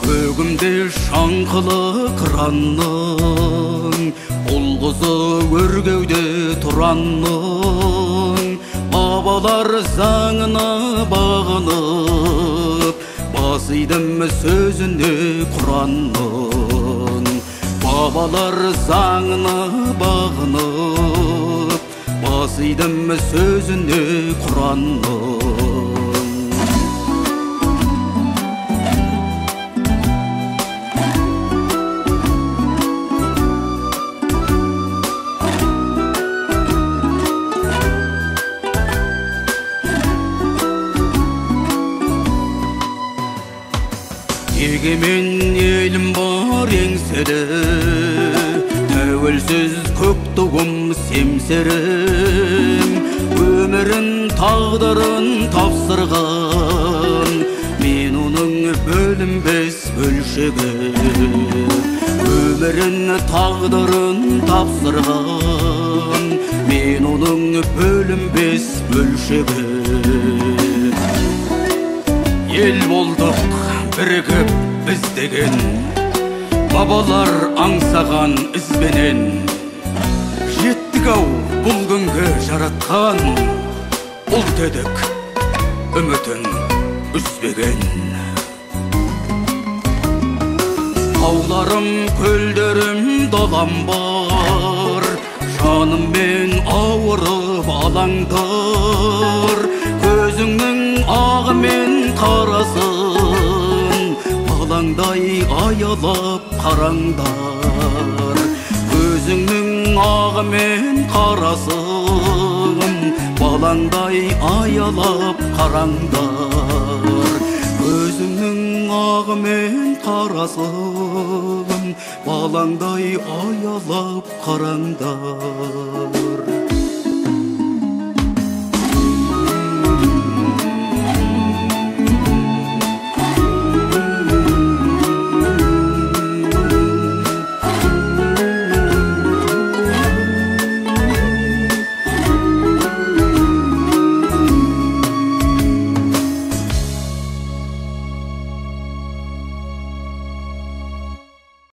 Көгімде шаңқылы қыранның, ұл-қызы өргеуде тұранның, бабалар заңына бағынып, басидым сөзіне Құранның. Бабалар заңына бағынып, басидым сөзіне Құранның. Егемен елім бар еңсері, тәуелсіз көк туым семсерім, өмірін тағдырын тапсырған, мен оның бөлінбес бөлшегі. Өмірін тағдырын тапсырған, мен оның бөлінбес бөлшегі. Ел болдық бірігіп біз деген, бабалар аңсаған ізбенен, жеттік-ау бұл күнге жаратқан, ұлт едік үмітін үзбеген. Тауларым, көлдерім, далам бар, жаныммен ауырып алаңдар, көзіңнің ағымен қарасын, балаңдай аялап қараңдар. Көзіңнің ағымен қарасын, балаңдай аялап қараңдар. Көзіңнің ағымен қарасын, балаңдай аялап қараңдар.